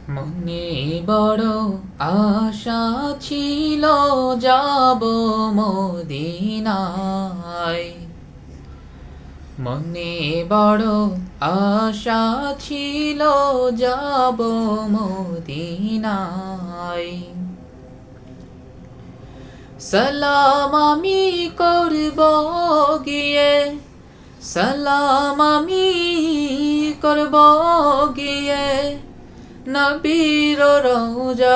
মনে বড় আশা ছিল যাব মদিনায়। মনে বড় আশা ছিল যাব মদিনায়। সালাম আমি করব গিয়ে, সালাম আমি করব গিয়ে নবীর রওজায়,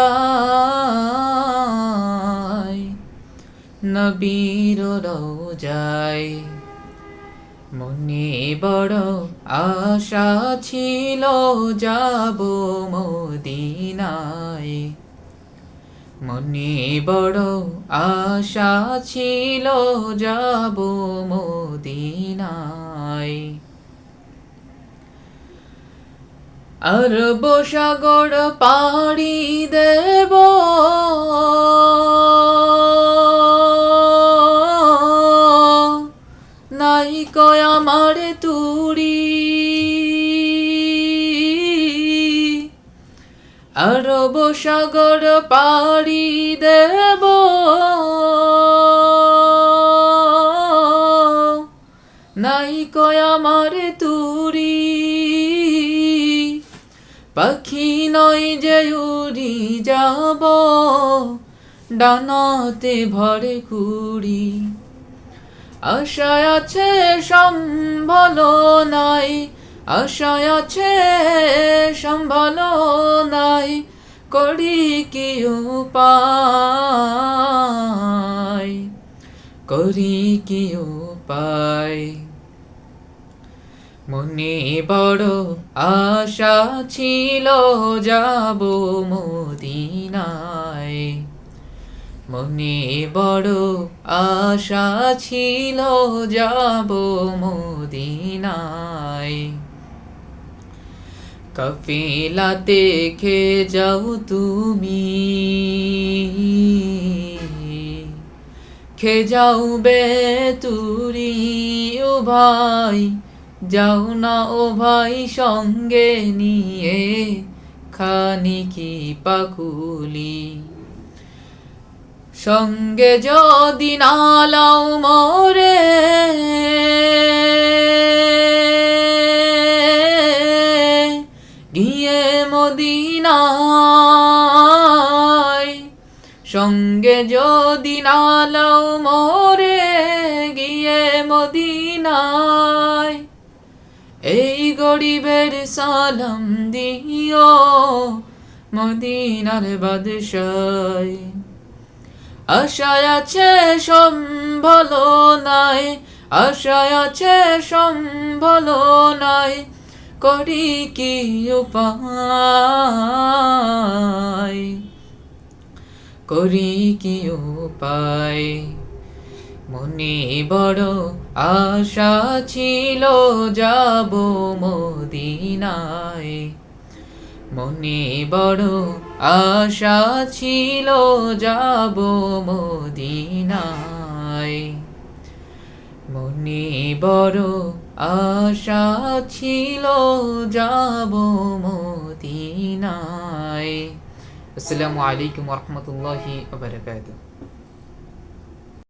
নবীর রওজায়। মনে বড় আশা ছিল যাব মদিনায়। মনে বড় আশা ছিল যাব মদিনায়। আরব সাগর পাড়ি দেব, নাই কয় আমার তুরি। আরব সাগর পাড়ি দেব, নাই কয় আমার তুরি। পাখি নয় যে উড়ি যাব, ডানাতে ভরে কুড়ি। আশায় আছে সম্বল নাই, আশায় আছে সম্বল নাই, করি কি উপায়, করি কি উপায়। মনে বড় আশা ছিল যাব মদিনায়। মনে বড় আশা ছিল যাব মদিনায়। কাফেলাতে খে যাও তুমি, খে যাও বেতুরি। ও ভাই যাও না ও ভাই সঙ্গে নিয়ে খানিকি পাকুলি। সঙ্গে যদি না লাও মোরে, গিয়ে মদিনায়। সঙ্গে যদি না লাও মোরে, গিয়ে মদিনায়। এই গরিবের সালাম দিও মদিনার বাদশায়। আশায় আছে সম্বল নাই, আশায় আছে সম্বল নাই, করি কি উপায়, করি কি উপায়। মনে বড় আশা ছিল যাব মদিনায়। মনে বড় আশা ছিল যাব মদিনায়। মনে বড় আশা ছিল যাব মদিনায়। আসসালামু আলাইকুম ওয়া রাহমাতুল্লাহি ওয়া বারাকাতুহু।